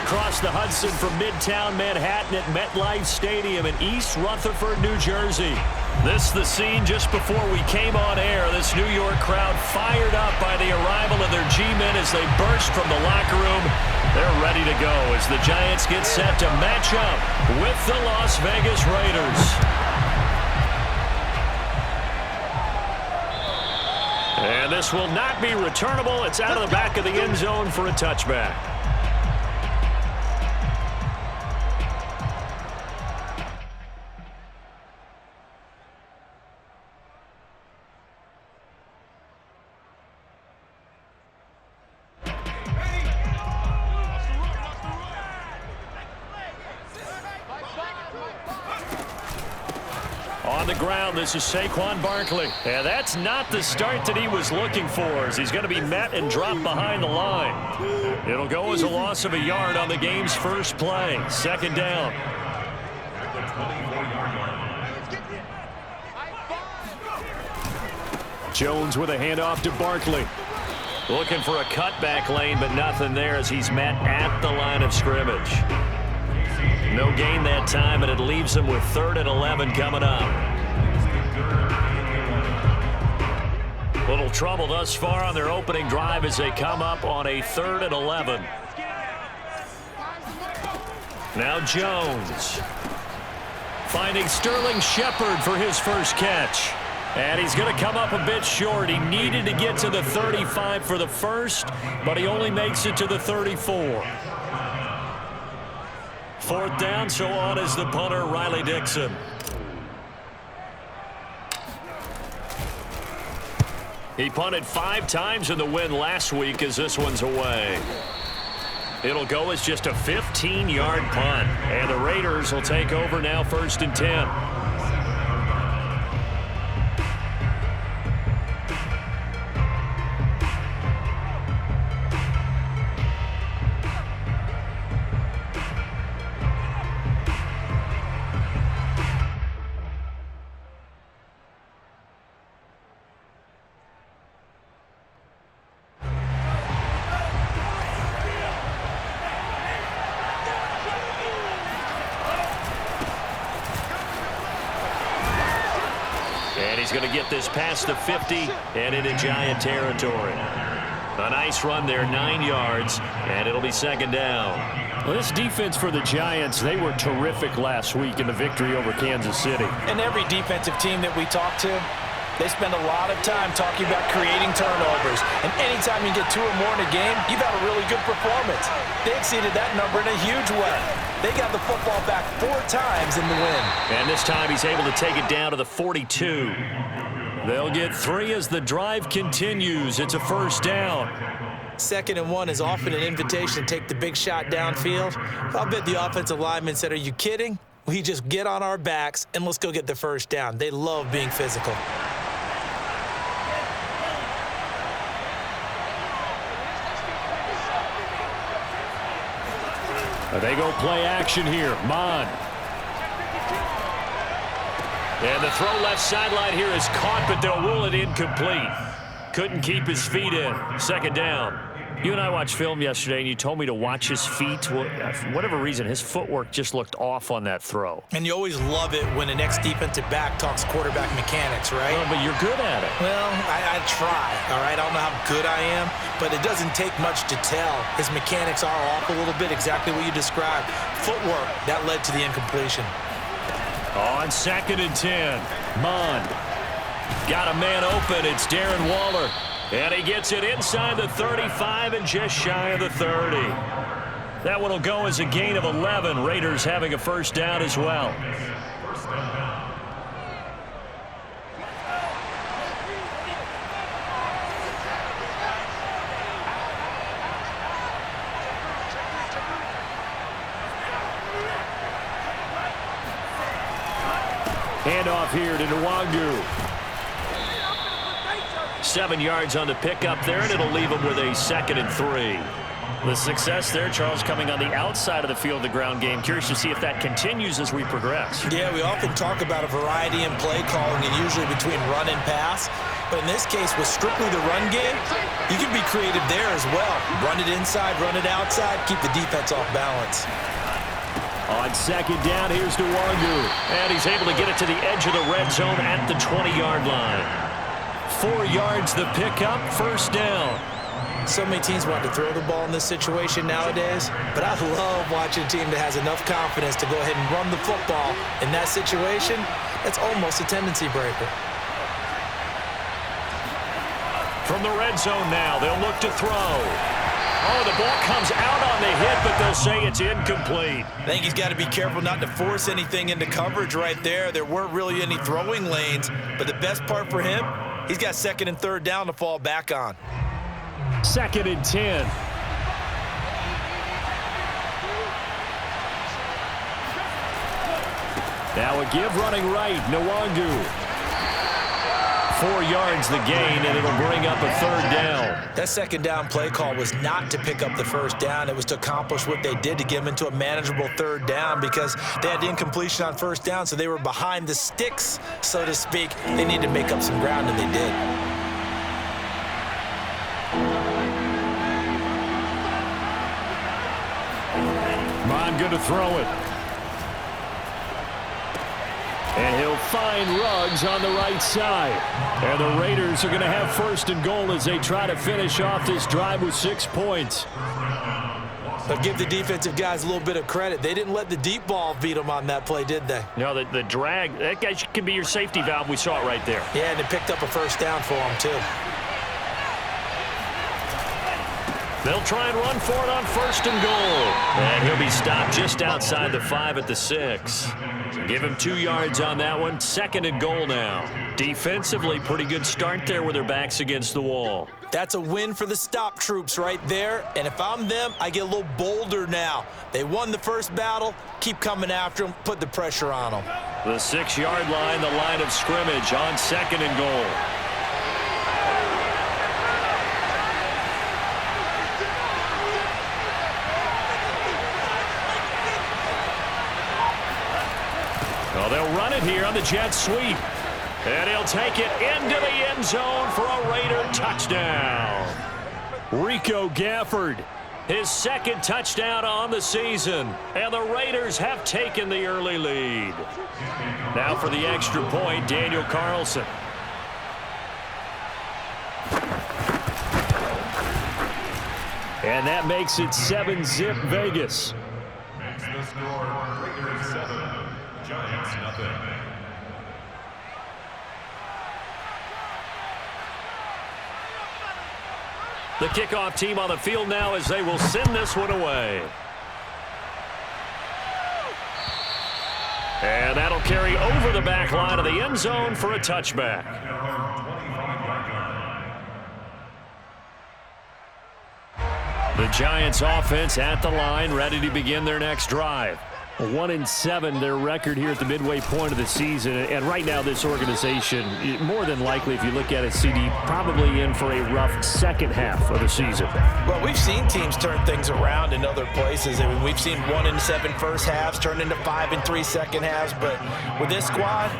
across the Hudson from Midtown Manhattan at MetLife Stadium in East Rutherford, New Jersey. This is the scene just before we came on air. This New York crowd fired up by the arrival of their G-men as they burst from the locker room. They're ready to go as the Giants get set to match up with the Las Vegas Raiders. And this will not be returnable. It's out of the back of the end zone for a touchback. On the ground, this is Saquon Barkley. And that's not the start that he was looking for, as he's going to be met and dropped behind the line. It'll go as a loss of a yard on the game's first play. Second down. Jones with a handoff to Barkley. Looking for a cutback lane, but nothing there as he's met at the line of scrimmage. No gain that time, and it leaves him with 3rd and 11 coming up. Little trouble thus far on their opening drive as they come up on a 3rd and 11. Now Jones. Finding Sterling Shepard for his first catch. And he's going to come up a bit short. He needed to get to the 35 for the first, but he only makes it to the 34. 4th down, so on is the punter, Riley Dixon. He punted 5 times in the win last week as this one's away. It'll go as just a 15-yard punt, and the Raiders will take over now 1st and 10. And he's going to get this past the 50 and into Giant territory. A nice run there, 9 yards, and it'll be 2nd down. Well, this defense for the Giants, they were terrific last week in the victory over Kansas City. And every defensive team that we talk to, they spend a lot of time talking about creating turnovers. And anytime you get 2 or more in a game, you've had a really good performance. They exceeded that number in a huge way. They got the football back 4 times in the win. And this time he's able to take it down to the 42. They'll get 3 as the drive continues. It's a 1st down. 2nd and 1 is often an invitation to take the big shot downfield. I'll bet the offensive lineman said, "Are you kidding? We just get on our backs and let's go get the 1st down." They love being physical. They go play action here. Mon. And the throw left sideline here is caught, but they'll rule it incomplete. Couldn't keep his feet in. 2nd down. You and I watched film yesterday, and you told me to watch his feet. Well, for whatever reason, his footwork just looked off on that throw. And you always love it when the next defensive back talks quarterback mechanics, right? Well, but you're good at it. Well, I try, all right? I don't know how good I am, but it doesn't take much to tell. His mechanics are off a little bit, exactly what you described. Footwork, that led to the incompletion. On 2nd and 10, Mon. Got a man open. It's Darren Waller. And he gets it inside the 35 and just shy of the 30. That one will go as a gain of 11. Raiders having a 1st down as well. Handoff here to Nwangu. 7 yards on the pickup there, and it'll leave him with a 2nd and 3. The success there, Charles, coming on the outside of the field, the ground game. Curious to see if that continues as we progress. Yeah, we often talk about a variety in play calling and usually between run and pass. But in this case, with strictly the run game, you can be creative there as well. Run it inside, run it outside, keep the defense off balance. On second down, here's Nwangu. And he's able to get it to the edge of the red zone at the 20-yard line. 4 yards the pickup, first down. So many teams want to throw the ball in this situation nowadays, but I love watching a team that has enough confidence to go ahead and run the football. In that situation, that's almost a tendency breaker. From the red zone now, they'll look to throw. Oh, the ball comes out on the hit, but they'll say it's incomplete. I think he's got to be careful not to force anything into coverage right there. There weren't really any throwing lanes, but the best part for him, he's got second and third down to fall back on. Second and 10. Now a give running right, Nwangu. 4 yards the gain, and it'll bring up a third down. That second down play call was not to pick up the first down. It was to accomplish what they did to get them into a manageable third down because they had incompletion on first down, so they were behind the sticks, so to speak. They needed to make up some ground, and they did. Mon good to throw it. And he'll find Ruggs on the right side. And the Raiders are going to have first and goal as they try to finish off this drive with 6 points. But give the defensive guys a little bit of credit. They didn't let the deep ball beat them on that play, did they? No, the drag, that guy can be your safety valve. We saw it right there. Yeah, and it picked up a first down for them, too. They'll try and run for it on first and goal. And he'll be stopped just outside the 5 at the 6. Give him 2 yards on that one. Second and goal now. Defensively, pretty good start there with their backs against the wall. That's a win for the stop troops right there. And if I'm them, I get a little bolder now. They won the first battle. Keep coming after them. Put the pressure on them. The 6-yard line, the line of scrimmage on second and goal. Well, they'll run it here on the jet sweep. And he'll take it into the end zone for a Raider touchdown. Rico Gafford, his second touchdown on the season. And the Raiders have taken the early lead. Now for the extra point, Daniel Carlson. And that makes it 7-zip Vegas. Makes the score Raiders 7, Giants nothing. The kickoff team on the field now as they will send this one away. And that'll carry over the back line of the end zone for a touchback. The Giants offense at the line, ready to begin their next drive. 1-7 their record here at the midway point of the season, and right now this organization, more than likely if you look at it, CD, probably in for a rough second half of the season. Well, we've seen teams turn things around in other places. I mean, we've seen 1-7 first halves turn into 5-3 second halves, but with this squad,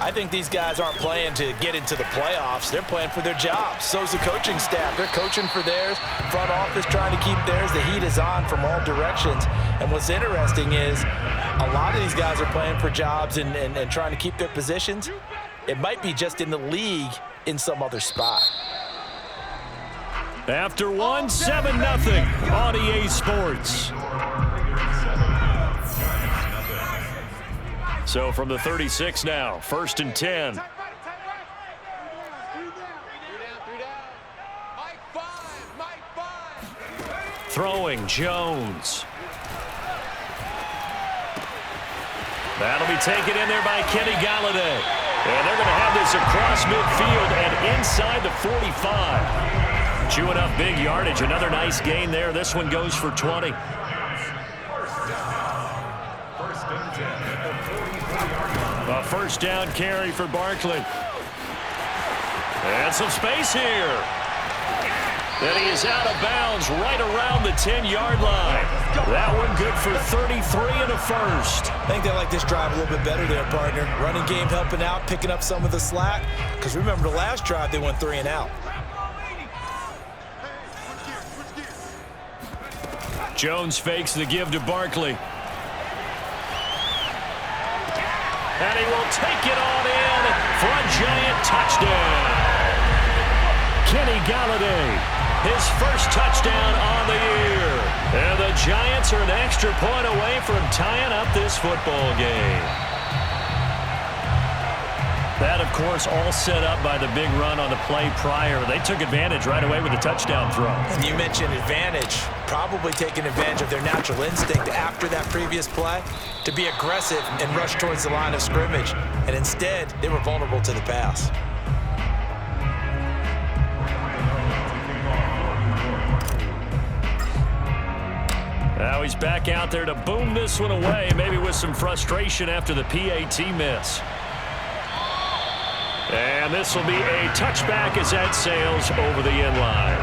I think these guys aren't playing to get into the playoffs. They're playing for their jobs. So's the coaching staff. They're coaching for theirs. Front office trying to keep theirs. The heat is on from all directions. And what's interesting is a lot of these guys are playing for jobs and trying to keep their positions. It might be just in the league in some other spot. After 7-0 on EA Sports. So from the 36 now, 1st and 10. Throwing Jones. That'll be taken in there by Kenny Galladay. And they're going to have this across midfield and inside the 45. Chewing up big yardage. Another nice gain there. This one goes for 20. A first down carry for Barkley. And some space here. And he is out of bounds right around the 10-yard line. That one good for 33 and a first. I think they like this drive a little bit better there, partner. Running game helping out, picking up some of the slack. Because remember the last drive, they went 3 and out. Jones fakes the give to Barkley. And he will take it on in for a giant touchdown. Kenny Galladay, his first touchdown on the year. And the Giants are an extra point away from tying up this football game. That, of course, all set up by the big run on the play prior. They took advantage right away with the touchdown throw. And you mentioned advantage. Probably taking advantage of their natural instinct after that previous play to be aggressive and rush towards the line of scrimmage. And instead, they were vulnerable to the pass. Now he's back out there to boom this one away, maybe with some frustration after the PAT miss. And this will be a touchback as that sails over the end line.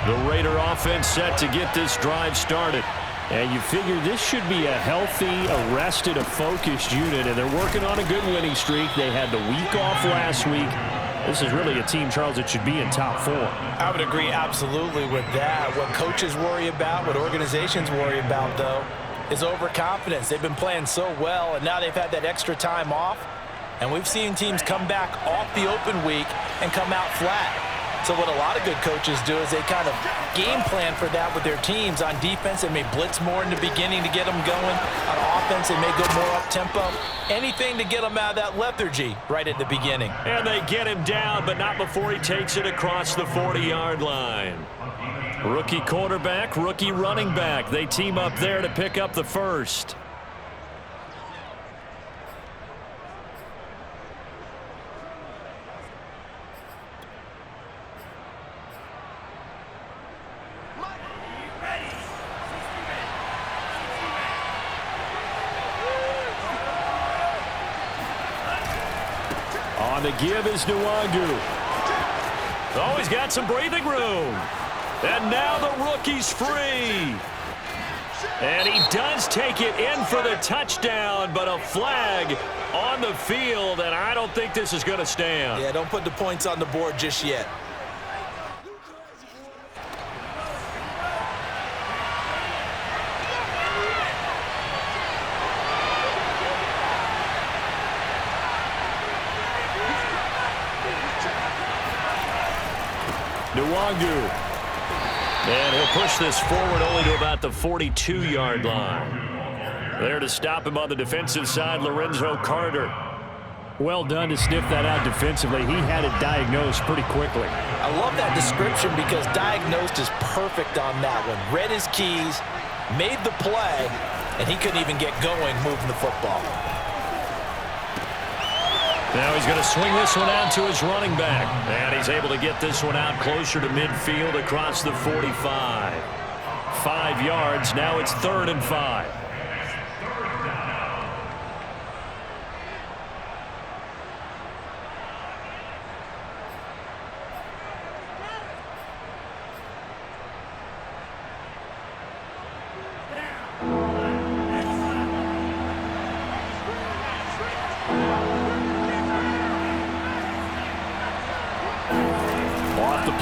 The Raider offense set to get this drive started. And you figure this should be a healthy, arrested, a focused unit, and they're working on a good winning streak. They had the week off last week. This is really a team, Charles, that should be in top 4. I would agree absolutely with that. What coaches worry about, what organizations worry about, though, is overconfidence. They've been playing so well, and now they've had that extra time off. And we've seen teams come back off the open week and come out flat. So what a lot of good coaches do is they kind of game plan for that with their teams. On defense, they may blitz more in the beginning to get them going. On offense, they may go more up-tempo. Anything to get them out of that lethargy right at the beginning. And they get him down, but not before he takes it across the 40-yard line. Rookie quarterback, rookie running back. They team up there to pick up the first. On the give is Nwangu. Oh, he's got some breathing room. And now the rookie's free. And he does take it in for the touchdown, but a flag on the field, and I don't think this is going to stand. Yeah, don't put the points on the board just yet. Nwangu. And he'll push this forward only to about the 42-yard line. There to stop him on the defensive side, Lorenzo Carter. Well done to sniff that out defensively. He had it diagnosed pretty quickly. I love that description because diagnosed is perfect on that one. Read his keys, made the play, and he couldn't even get going moving the football. Now he's going to swing this one out to his running back. And he's able to get this one out closer to midfield across the 45. 5 yards. Now it's 3rd and 5.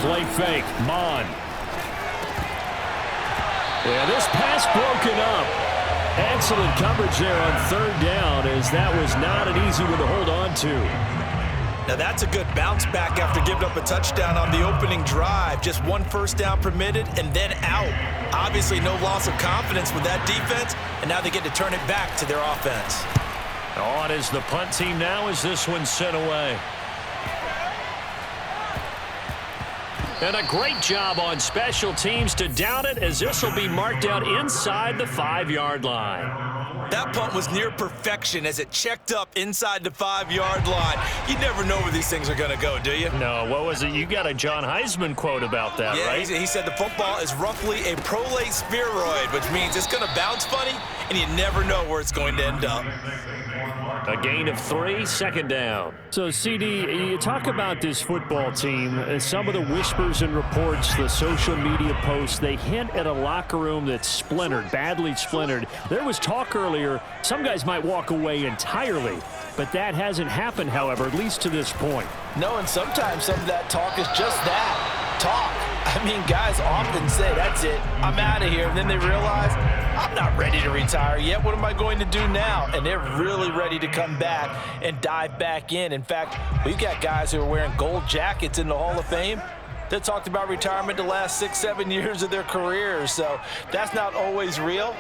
Play fake, Mon. Yeah, this pass broken up. Excellent coverage there on 3rd down, as that was not an easy one to hold on to. Now that's a good bounce back after giving up a touchdown on the opening drive. Just 1 first down permitted and then out. Obviously no loss of confidence with that defense, and now they get to turn it back to their offense. On is the punt team now as this one's sent away. And a great job on special teams to down it, as this will be marked out inside the 5-yard line. That punt was near perfection as it checked up inside the 5-yard line. You never know where these things are going to go, do you? No, what was it? You got a John Heisman quote about that, yeah, right? He said the football is roughly a prolate spheroid, which means it's going to bounce funny, and you never know where it's going to end up. A gain of 3, second down. So, CD, you talk about this football team, and some of the whispers and reports, the social media posts, they hint at a locker room that's splintered, badly splintered. There was talk earlier, some guys might walk away entirely, but that hasn't happened, however, at least to this point. No, and sometimes some of that talk is just that, talk. I mean, guys often say, that's it, I'm out of here, and then they realize, I'm not ready to retire yet. What am I going to do now? And they're really ready to come back and dive back in. In fact, we've got guys who are wearing gold jackets in the Hall of Fame that talked about retirement the last 6-7 years of their careers. So that's not always real.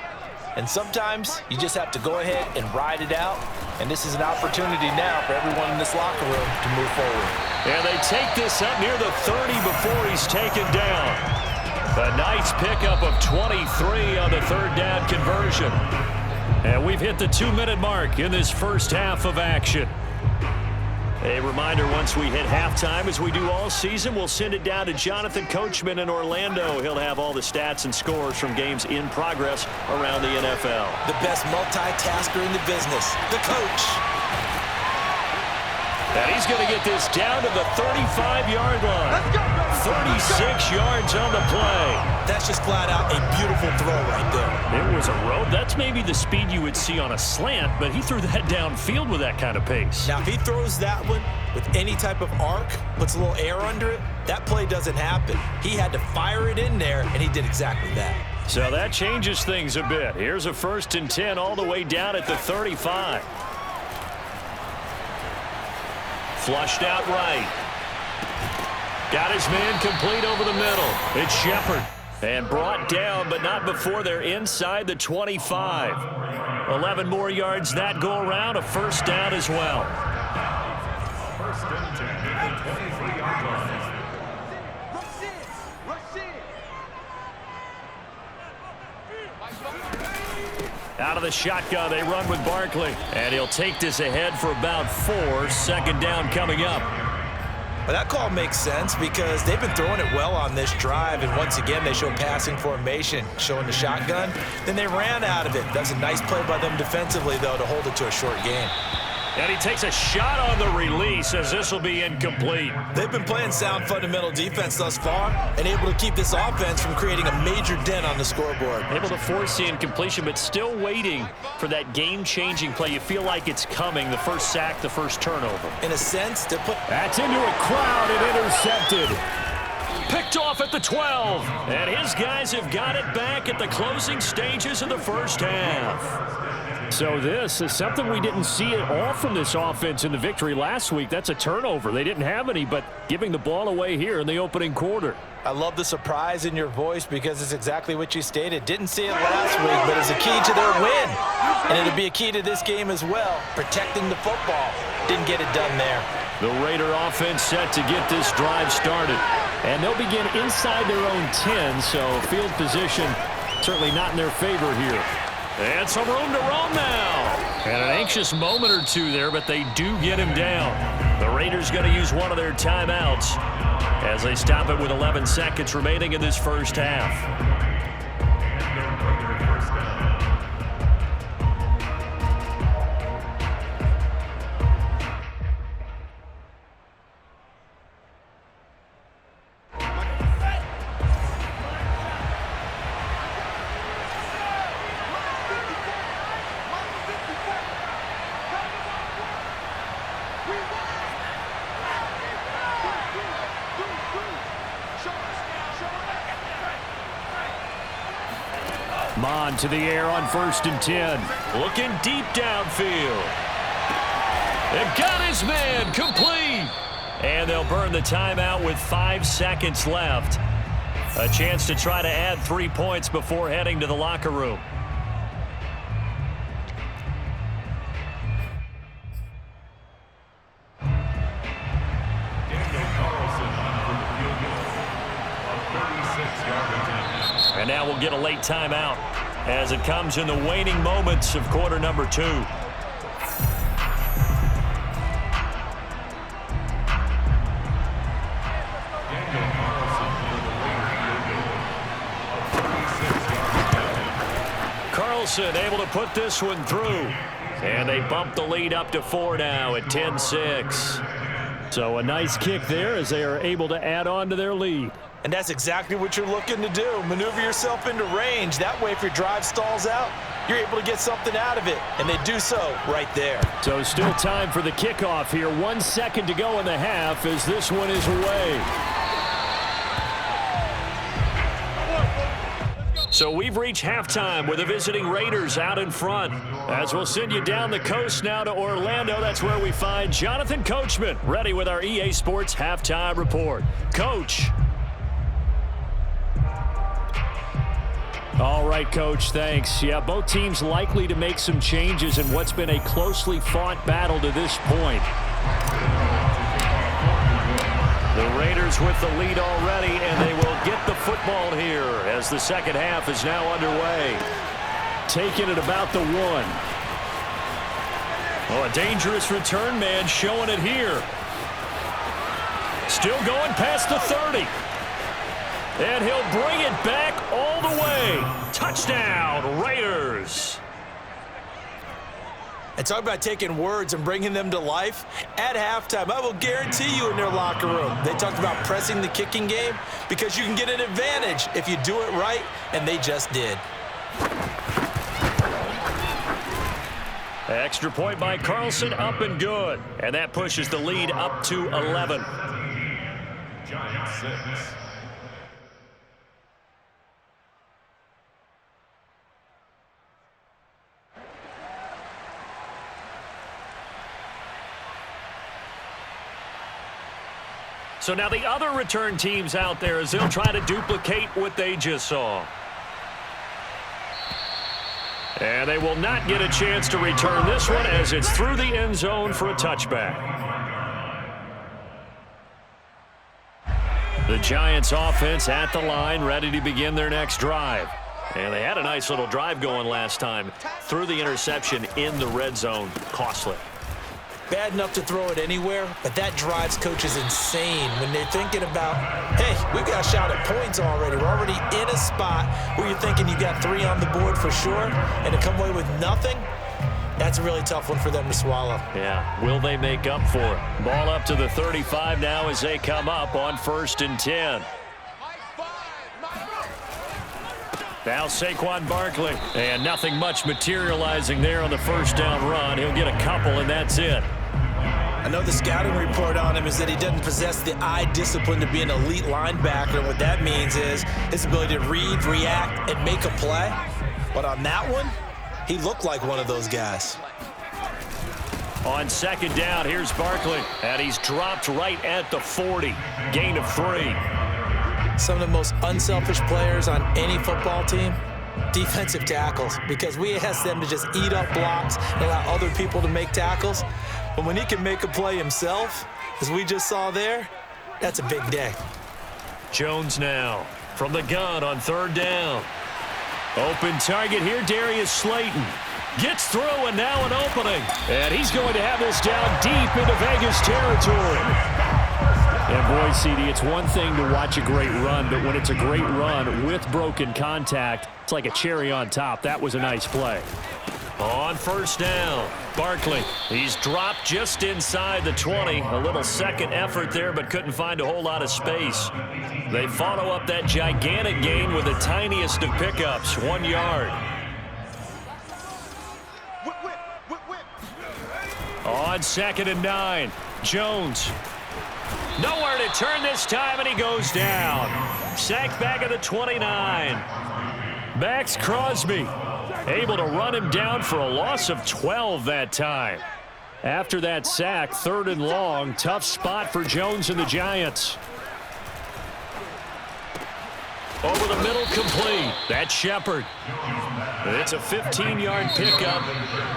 And sometimes you just have to go ahead and ride it out. And this is an opportunity now for everyone in this locker room to move forward. And they take this up near the 30 before he's taken down. A nice pickup of 23 on the third down conversion. And we've hit the 2-minute mark in this first half of action. A reminder, once we hit halftime, as we do all season, we'll send it down to Jonathan Coachman in Orlando. He'll have all the stats and scores from games in progress around the NFL. The best multitasker in the business, the coach. And he's going to get this down to the 35-yard line. 36 yards on the play. That's just flat out a beautiful throw right there. It was a road. That's maybe the speed you would see on a slant, but he threw that downfield with that kind of pace. Now, if he throws that one with any type of arc, puts a little air under it, that play doesn't happen. He had to fire it in there, and he did exactly that. So that changes things a bit. Here's a 1st and 10 all the way down at the 35. Flushed out right. Got his man complete over the middle. It's Shepard. And brought down, but not before they're inside the 25. 11 more yards that go around. A first down as well. 1st and 10, 23-yard line. Out of the shotgun, they run with Barkley. And he'll take this ahead for about 4. Second down coming up. Well, that call makes sense because they've been throwing it well on this drive, and once again, they show passing formation, showing the shotgun. Then they ran out of it. That's a nice play by them defensively, though, to hold it to a short game. And he takes a shot on the release as this will be incomplete. They've been playing sound fundamental defense thus far and able to keep this offense from creating a major dent on the scoreboard. Able to force the incompletion, but still waiting for that game-changing play. You feel like it's coming, the first sack, the first turnover. In a sense, to put... That's into a crowd and intercepted. Picked off at the 12. And his guys have got it back at the closing stages of the first half. So this is something we didn't see at all from this offense in the victory last week. That's a turnover. They didn't have any, but giving the ball away here in the opening quarter. I love the surprise in your voice because it's exactly what you stated. Didn't see it last week, but it's a key to their win. And it'll be a key to this game as well, protecting the football. Didn't get it done there. The Raider offense set to get this drive started. And they'll begin inside their own 10, so field position certainly not in their favor here. And some room to roam now. And an anxious moment or two there, but they do get him down. The Raiders going to use one of their timeouts as they stop it with 11 seconds remaining in this first half. Mon to the air on 1st and 10. Looking deep downfield. They've got his man complete. And they'll burn the timeout with 5 seconds left. A chance to try to add 3 points before heading to the locker room. And now we'll get a late timeout as it comes in the waning moments of quarter number 2. Carlson able to put this one through. And they bump the lead up to 4 now at 10-6. So a nice kick there as they are able to add on to their lead. And that's exactly what you're looking to do. Maneuver yourself into range. That way, if your drive stalls out, you're able to get something out of it. And they do so right there. So still time for the kickoff here. 1 second to go in the half as this one is away. So we've reached halftime with the visiting Raiders out in front. As we'll send you down the coast now to Orlando, that's where we find Jonathan Coachman, ready with our EA Sports Halftime Report. Coach. All right, Coach, thanks. Yeah, both teams likely to make some changes in what's been a closely fought battle to this point. The Raiders with the lead already, and they will get the football here as the second half is now underway. Taking it about the 1. Oh, a dangerous return man showing it here. Still going past the 30. And he'll bring it back all the way. Touchdown, Raiders. And talk about taking words and bringing them to life. At halftime, I will guarantee you in their locker room, they talked about pressing the kicking game because you can get an advantage if you do it right, and they just did. Extra point by Carlson, up and good. And that pushes the lead up to 11. Giants 6. So now the other return teams out there as they'll try to duplicate what they just saw. And they will not get a chance to return this one as it's through the end zone for a touchback. The Giants offense at the line, ready to begin their next drive. And they had a nice little drive going last time. Through the interception in the red zone. Costly. Bad enough to throw it anywhere, but that drives coaches insane when they're thinking about, hey, we've got a shot at points already. We're already in a spot where you're thinking you got 3 on the board for sure, and to come away with nothing, that's a really tough one for them to swallow. Yeah, will they make up for it? Ball up to the 35 now as they come up on 1st and 10. Now Saquon Barkley, and nothing much materializing there on the first down run. He'll get a couple, and that's it. I know the scouting report on him is that he doesn't possess the eye discipline to be an elite linebacker. And what that means is his ability to read, react, and make a play. But on that one, he looked like one of those guys. On 2nd down, here's Barkley, and he's dropped right at the 40. Gain of 3. Some of the most unselfish players on any football team, defensive tackles, because we ask them to just eat up blocks and allow other people to make tackles. But when he can make a play himself, as we just saw there, that's a big day. Jones now from the gun on 3rd down. Open target here, Darius Slayton. Gets through, and now an opening. And he's going to have this down deep into Vegas territory. And boy, CD, it's one thing to watch a great run, but when it's a great run with broken contact, it's like a cherry on top. That was a nice play. On 1st down, Barkley. He's dropped just inside the 20. A little second effort there, but couldn't find a whole lot of space. They follow up that gigantic gain with the tiniest of pickups, 1 yard. On 2nd and 9, Jones. Nowhere to turn this time, and he goes down. Sacked back at the 29. Max Crosby able to run him down for a loss of 12 that time. After that sack, 3rd and long, tough spot for Jones and the Giants. Over the middle, complete. That's Shepard. It's a 15-yard pickup,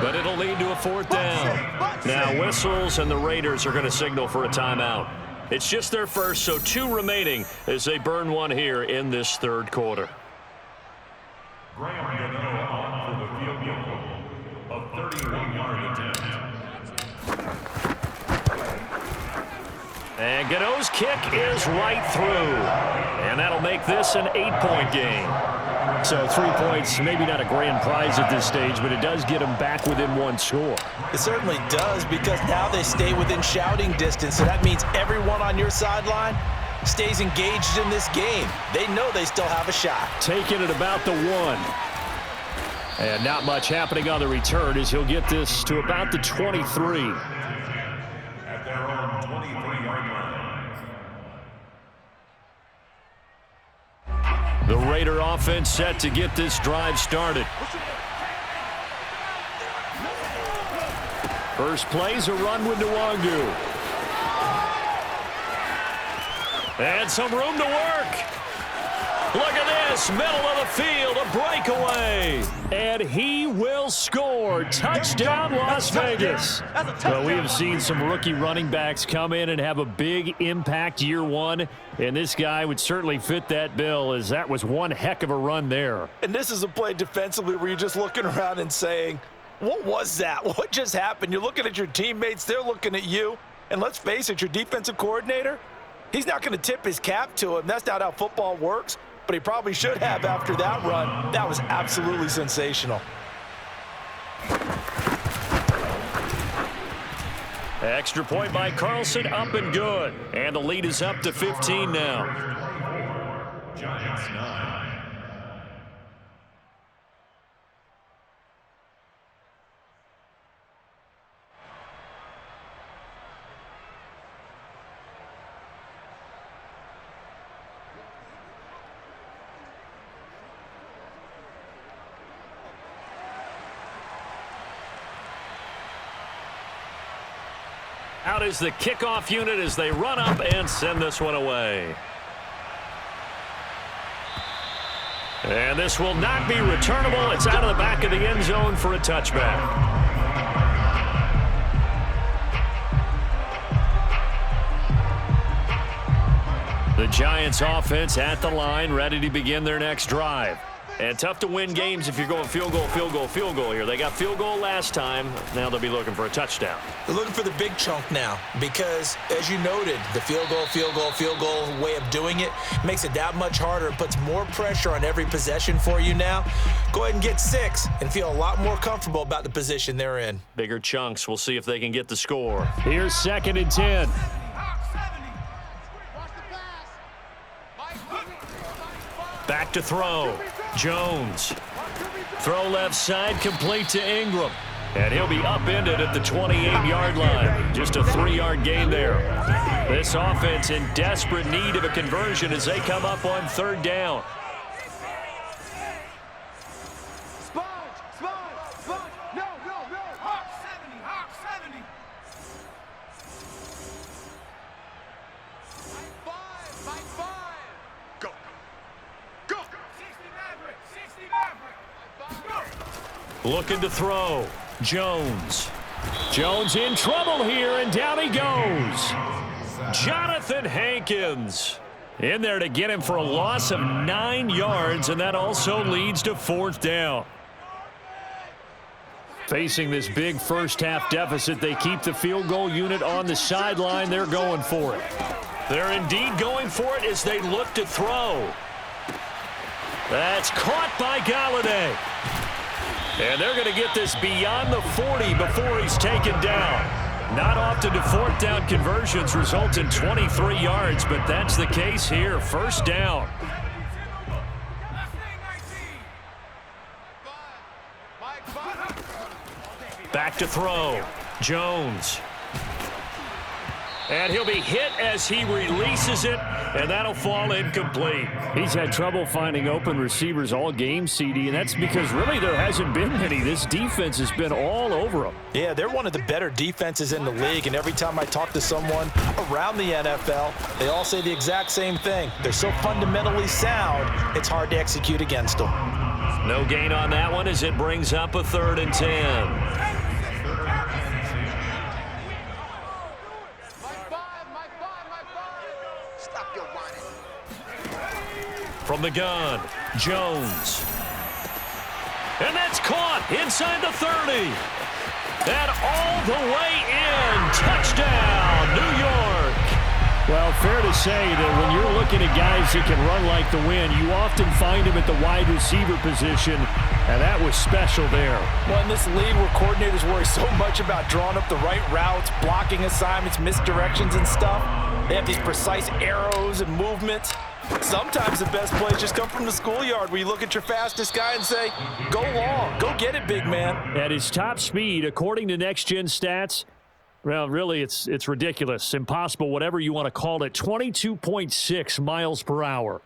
but it'll lead to a 4th down. Now whistles, and the Raiders are going to signal for a timeout. It's just their first, so 2 remaining as they burn one here in this 3rd quarter. Graham Gano on for the field goal of 31-yard attempt. And Godot's kick is right through. And that'll make this an 8-point game. So 3 points, maybe not a grand prize at this stage, but it does get them back within one score. It certainly does, because now they stay within shouting distance, so that means everyone on your sideline stays engaged in this game. They know they still have a shot. Taking it about the 1. And not much happening on the return as he'll get this to about the 23. At their own 23-yard line. The Raider offense set to get this drive started. First play's a run with Nwangu. And some room to work. Look at this, middle of the field, a breakaway. And he will score. Touchdown, Las Vegas. Well, we have seen some rookie running backs come in and have a big impact year one. And this guy would certainly fit that bill, as that was one heck of a run there. And this is a play defensively where you're just looking around and saying, what was that? What just happened? You're looking at your teammates. They're looking at you. And let's face it, your defensive coordinator, he's not going to tip his cap to him. That's not how football works. But he probably should have after that run. That was absolutely sensational. Extra point by Carlson, up and good. And the lead is up to 15 now. Giants 9. Out is the kickoff unit as they run up and send this one away. And this will not be returnable. It's out of the back of the end zone for a touchback. The Giants offense at the line, ready to begin their next drive. And tough to win games if you're going field goal, field goal, field goal here. They got field goal last time. Now they'll be looking for a touchdown. They're looking for the big chunk now because, as you noted, the field goal, field goal, field goal way of doing it makes it that much harder. It puts more pressure on every possession for you now. Go ahead and get 6 and feel a lot more comfortable about the position they're in. Bigger chunks. We'll see if they can get the score. Here's 2nd and 10. Back to throw. Jones. Throw left side, complete to Ingram. And he'll be upended at the 28-yard line. Just a 3-yard gain there. This offense in desperate need of a conversion as they come up on 3rd down. Looking to throw. Jones. Jones in trouble here, and down he goes. Jonathan Hankins in there to get him for a loss of 9 yards, and that also leads to 4th down. Facing this big first-half deficit, they keep the field goal unit on the sideline. They're going for it. They're indeed going for it as they look to throw. That's caught by Galladay. And they're going to get this beyond the 40 before he's taken down. Not often do 4th down conversions result in 23 yards, but that's the case here. 1st down. Back to throw. Jones. And he'll be hit as he releases it, and that'll fall incomplete. He's had trouble finding open receivers all game, CD, and that's because really there hasn't been many. This defense has been all over them. Yeah, they're one of the better defenses in the league, and every time I talk to someone around the NFL, they all say the exact same thing. They're so fundamentally sound, it's hard to execute against them. No gain on that one as it brings up a 3rd and 10. From the gun, Jones. And that's caught inside the 30. And all the way in. Touchdown, New York. Well, fair to say that when you're looking at guys that can run like the wind, you often find them at the wide receiver position, and that was special there. Well, in this league where coordinators worry so much about drawing up the right routes, blocking assignments, misdirections and stuff, they have these precise arrows and movements. Sometimes the best plays just come from the schoolyard where you look at your fastest guy and say, go long, go get it, big man. At his top speed, according to Next Gen Stats, well, really, it's ridiculous, impossible, whatever you want to call it, 22.6 miles per hour.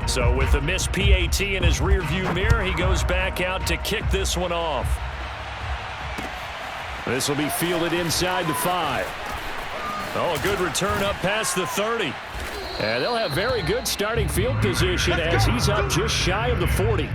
So with the missed PAT in his rearview mirror, he goes back out to kick this one off. This will be fielded inside the 5. Oh, a good return up past the 30. And they'll have very good starting field position as he's up just shy of the 40.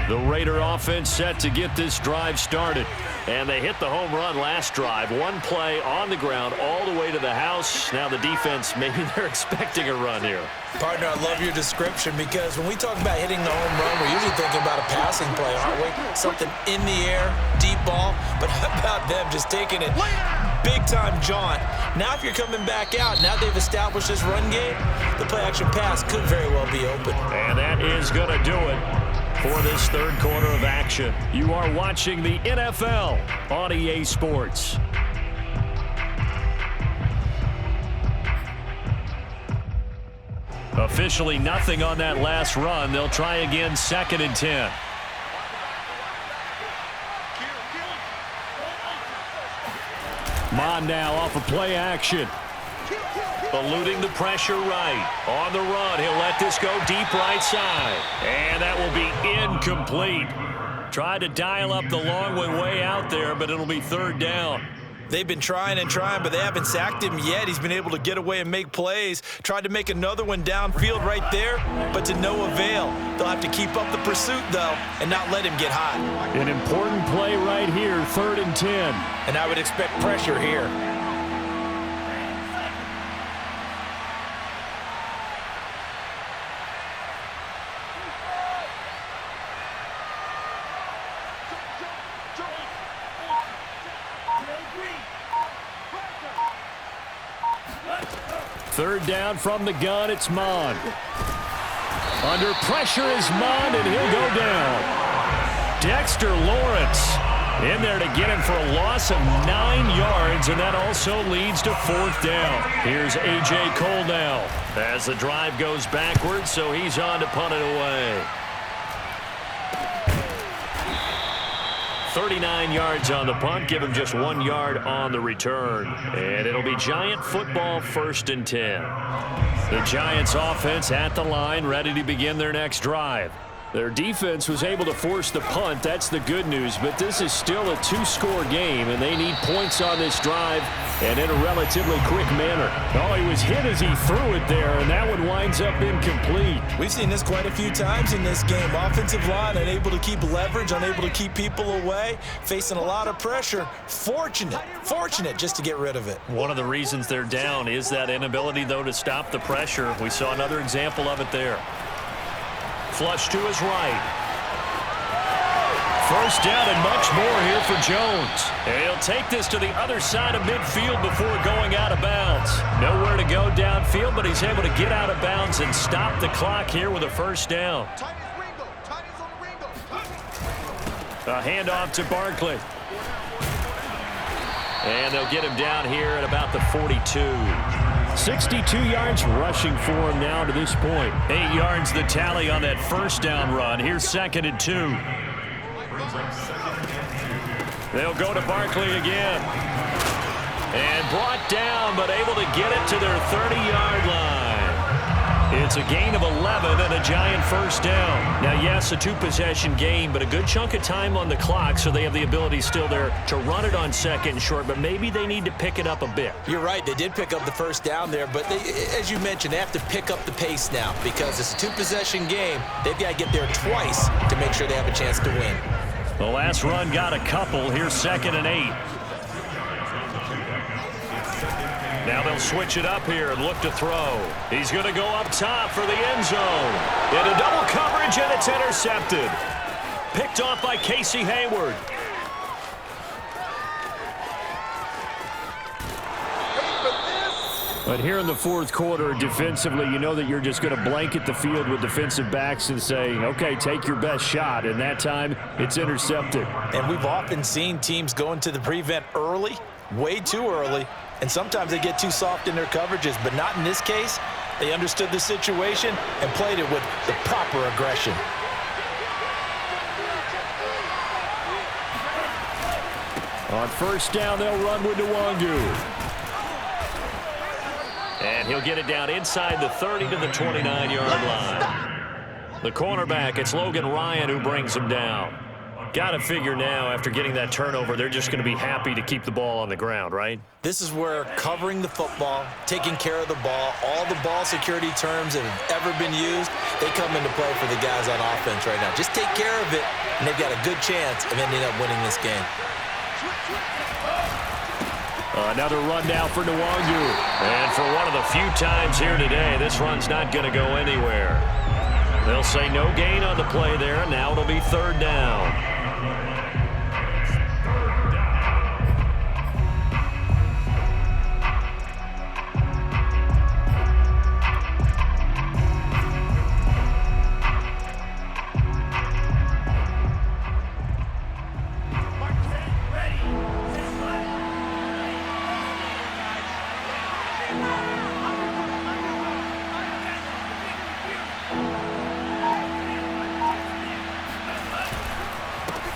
The Raider offense set to get this drive started. And they hit the home run last drive. One play on the ground all the way to the house. Now the defense, maybe they're expecting a run here. Partner, I love your description because when we talk about hitting the home run, we're usually thinking about a passing play, aren't we? Something in the air, deep ball. But how about them just taking it big-time jaunt? Now if you're coming back out, now they've established this run game, the play-action pass could very well be open. And that is going to do it for this third quarter of action. You are watching the NFL on EA Sports. Officially nothing on that last run. They'll try again, 2nd and 10. Mon now off of play action. Eluding the pressure right. On the run, he'll let this go deep right side. And that will be incomplete. Tried to dial up the long one way out there, but it'll be 3rd down. They've been trying and trying, but they haven't sacked him yet. He's been able to get away and make plays. Tried to make another one downfield right there, but to no avail. They'll have to keep up the pursuit, though, and not let him get hot. An important play right here, 3rd and 10. And I would expect pressure here. Third down from the gun, it's Mon. Under pressure is Mon, and he'll go down. Dexter Lawrence in there to get him for a loss of 9 yards, and that also leads to 4th down. Here's A.J. Cole now as the drive goes backwards, so he's on to punt it away. 39 yards on the punt, give him just 1 yard on the return. And it'll be Giant football, 1st and 10. The Giants offense at the line, ready to begin their next drive. Their defense was able to force the punt. That's the good news, but this is still a 2-score game, and they need points on this drive and in a relatively quick manner. Oh, he was hit as he threw it there, and that one winds up incomplete. We've seen this quite a few times in this game. Offensive line unable to keep leverage, unable to keep people away, facing a lot of pressure. Fortunate just to get rid of it. One of the reasons they're down is that inability, though, to stop the pressure. We saw another example of it there. Flush to his right. 1st down and much more here for Jones. And he'll take this to the other side of midfield before going out of bounds. Nowhere to go downfield, but he's able to get out of bounds and stop the clock here with a 1st down. A handoff to Barkley. And they'll get him down here at about the 42. 62 yards rushing for him now to this point. 8 yards the tally on that 1st down run. Here's 2nd and 2. They'll go to Barkley again. And brought down, but able to get it to their 30-yard line. It's a gain of 11 and a Giant 1st down. Now, yes, a 2-possession game, but a good chunk of time on the clock, so they have the ability still there to run it on 2nd and short, but maybe they need to pick it up a bit. You're right. They did pick up the 1st down there, but they, as you mentioned, they have to pick up the pace now because it's a 2-possession game. They've got to get there twice to make sure they have a chance to win. The last run got a couple. Here's 2nd and 8. Now they'll switch it up here and look to throw. He's going to go up top for the end zone. Into double coverage, and it's intercepted. Picked off by Casey Hayward. But here in the fourth quarter, defensively, you know that you're just going to blanket the field with defensive backs and say, okay, take your best shot. And that time, it's intercepted. And we've often seen teams go into the prevent early, way too early, and sometimes they get too soft in their coverages. But not in this case. They understood the situation and played it with the proper aggression. On first down, they'll run with Nwangu. And he'll get it down inside the 30 to the 29-yard line. The cornerback, it's Logan Ryan who brings him down. Got to figure now, after getting that turnover, they're just going to be happy to keep the ball on the ground, right? This is where covering the football, taking care of the ball, all the ball security terms that have ever been used, they come into play for the guys on offense right now. Just take care of it, and they've got a good chance of ending up winning this game. Another run now for Nwangu. And for one of the few times here today, this run's not going to go anywhere. They'll say no gain on the play there. Now it'll be third down.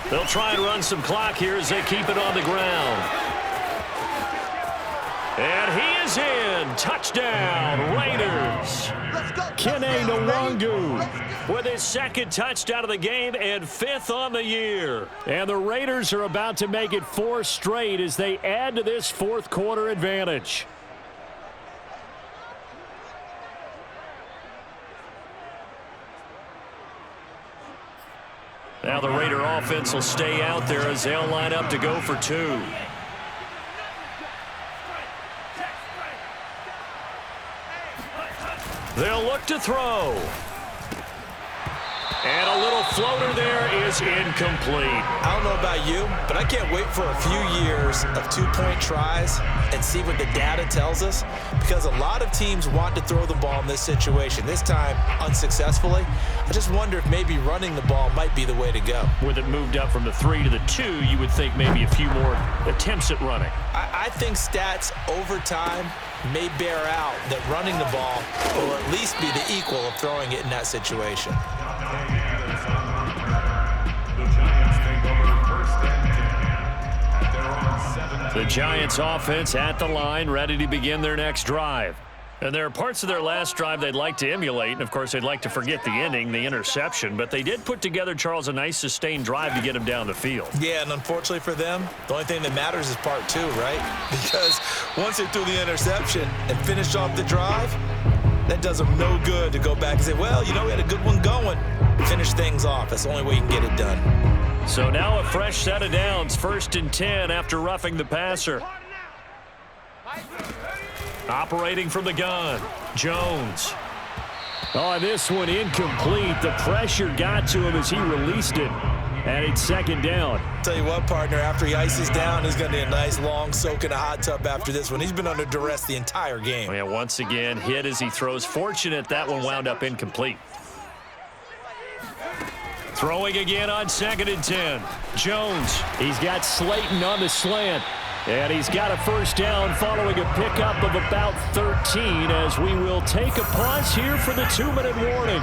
They'll try and run some clock here as they keep it on the ground. And he is in. Touchdown, Raiders. Kene Nwangu with his second touchdown of the game and fifth on the year. And the Raiders are about to make it 4 straight as they add to this fourth quarter advantage. Now the Raider offense will stay out there as they'll line up to go for 2. They'll look to throw. And a little floater there is incomplete. I don't know about you, but I can't wait for a few years of 2-point tries and see what the data tells us, because a lot of teams want to throw the ball in this situation. This time, unsuccessfully. I just wonder if maybe running the ball might be the way to go. With it moved up from the 3 to the 2, you would think maybe a few more attempts at running. I think stats over time may bear out that running the ball will at least be the equal of throwing it in that situation. The Giants offense at the line, ready to begin their next drive. And there are parts of their last drive they'd like to emulate, and of course they'd like to forget the ending, the interception, but they did put together, Charles, a nice sustained drive to get him down the field. Yeah, and unfortunately for them, the only thing that matters is part 2, right? Because once they threw the interception and finished off the drive, that does them no good to go back and say, well, you know, we had a good one going. Finish things off. That's the only way you can get it done. So now a fresh set of downs, 1st and 10 after roughing the passer. Operating from the gun, Jones. Oh, this one incomplete. The pressure got to him as he released it. And it's 2nd down. Tell you what, partner, after he ices down, he's going to need a nice long soak in a hot tub after this one. He's been under duress the entire game. Yeah, once again, hit as he throws. Fortunate that one wound up incomplete. Throwing again on 2nd and 10. Jones. He's got Slayton on the slant. And he's got a first down following a pickup of about 13 as we will take a pause here for the 2-minute warning.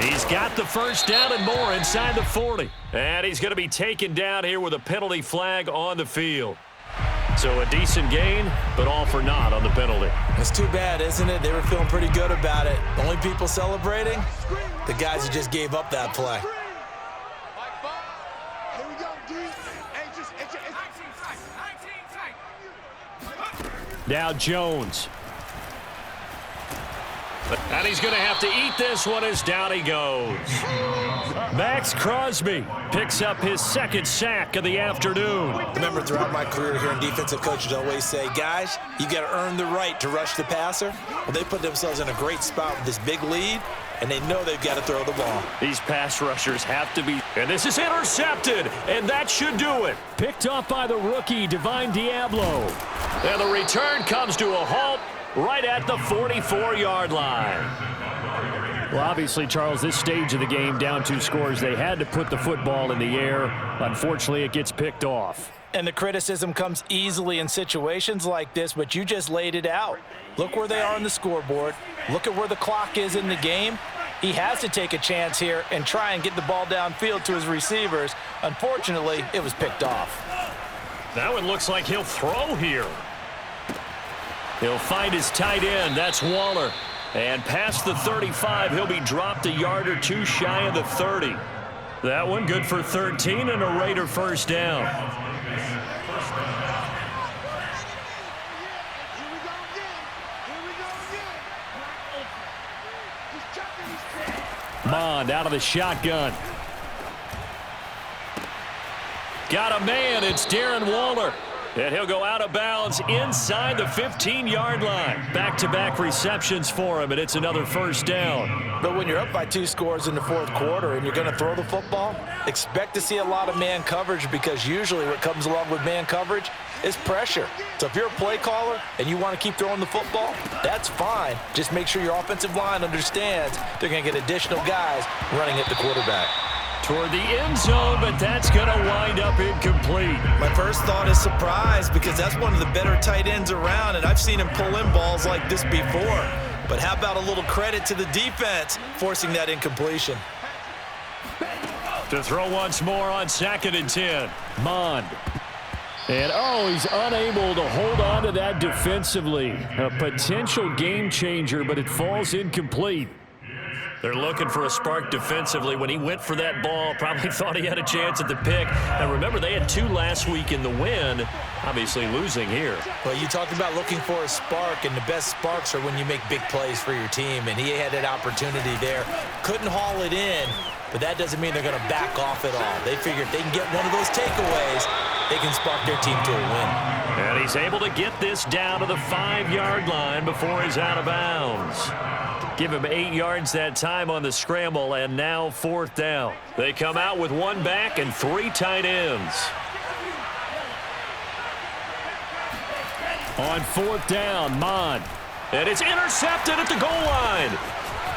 He's got the first down and more inside the 40. And he's going to be taken down here with a penalty flag on the field. So a decent gain, but all for naught on the penalty. It's too bad, isn't it? They were feeling pretty good about it. The only people celebrating, the guys who just gave up that play. Now Jones. And he's going to have to eat this one as down he goes. Max Crosby picks up his second sack of the afternoon. Remember, throughout my career here in defensive coaches always say, guys, you got to earn the right to rush the passer. Well, they put themselves in a great spot with this big lead, and they know they've got to throw the ball. These pass rushers have to be. And this is intercepted, and that should do it. Picked off by the rookie, Divine Diablo. And the return comes to a halt right at the 44-yard line. Well, obviously, Charles, this stage of the game, down 2 scores, they had to put the football in the air. Unfortunately, it gets picked off. And the criticism comes easily in situations like this, but you just laid it out. Look where they are on the scoreboard. Look at where the clock is in the game. He has to take a chance here and try and get the ball downfield to his receivers. Unfortunately, it was picked off. That one looks like he'll throw here. He'll find his tight end. That's Waller. And past the 35, he'll be dropped a yard or 2 shy of the 30. That one good for 13 and a Raider first down. Mond out of the shotgun. Got a man. It's Darren Waller. And he'll go out of bounds inside the 15-yard line. Back-to-back receptions for him, and it's another first down. But when you're up by 2 scores in the 4th quarter and you're going to throw the football, expect to see a lot of man coverage, because usually what comes along with man coverage is pressure. So if you're a play caller and you want to keep throwing the football, that's fine. Just make sure your offensive line understands they're going to get additional guys running at the quarterback. Toward the end zone, but that's going to wind up incomplete. My first thought is surprise, because that's one of the better tight ends around, and I've seen him pull in balls like this before. But how about a little credit to the defense forcing that incompletion? To throw once more on 2nd and 10. Mond. And, he's unable to hold on to that defensively. A potential game changer, but it falls incomplete. They're looking for a spark defensively. When he went for that ball, probably thought he had a chance at the pick. And remember, they had 2 last week in the win, obviously losing here. Well, you talked about looking for a spark, and the best sparks are when you make big plays for your team, and he had that opportunity there. Couldn't haul it in, but that doesn't mean they're going to back off at all. They figure if they can get one of those takeaways, they can spark their team to a win. And he's able to get this down to the 5-yard line before he's out of bounds. Give him 8 yards that time on the scramble, and now 4th down. They come out with 1 back and 3 tight ends. On 4th down, Mond. And it's intercepted at the goal line.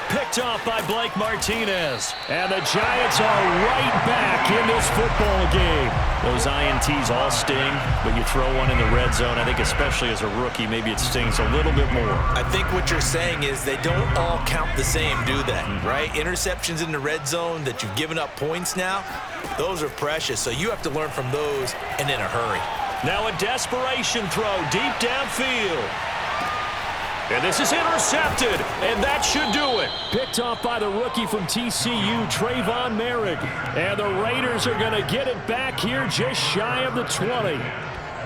Picked off by Blake Martinez. And the Giants are right back in this football game. Those INTs all sting, but you throw one in the red zone. I think especially as a rookie, maybe it stings a little bit more. I think what you're saying is they don't all count the same, do they? Right? Interceptions in the red zone that you've given up points now, those are precious. So you have to learn from those and in a hurry. Now a desperation throw deep downfield. And this is intercepted, and that should do it. Picked off by the rookie from TCU, Trayvon Merrick. And the Raiders are going to get it back here just shy of the 20.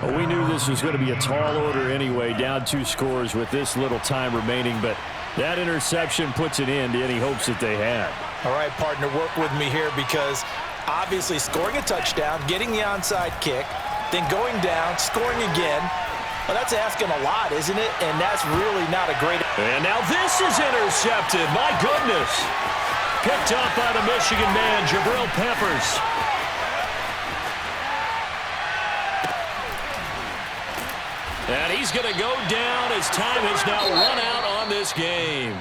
Well, we knew this was going to be a tall order anyway, down 2 scores with this little time remaining, but that interception puts an end to any hopes that they had. All right, partner, work with me here, because obviously scoring a touchdown, getting the onside kick, then going down, scoring again, well, that's asking a lot, isn't it? And that's really not a great... And now this is intercepted. My goodness. Picked up by the Michigan man, Jabril Peppers. And he's going to go down as time has now run out on this game.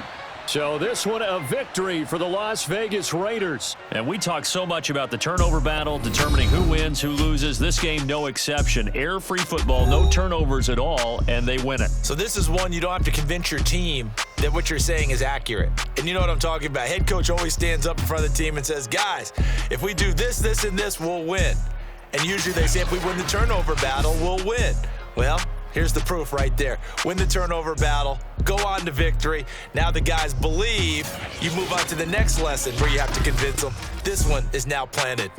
So this one a victory for the Las Vegas Raiders. And we talk so much about the turnover battle, determining who wins, who loses. This game, no exception. Error-free football, no turnovers at all, and they win it. So this is one you don't have to convince your team that what you're saying is accurate. And you know what I'm talking about. Head coach always stands up in front of the team and says, guys, if we do this, this, and this, we'll win. And usually they say if we win the turnover battle, we'll win. Well, here's the proof right there. Win the turnover battle, go on to victory. Now the guys believe. You move on to the next lesson where you have to convince them. This one is now planted.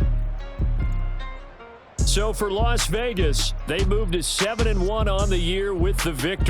So for Las Vegas, they moved to 7-1 on the year with the victory.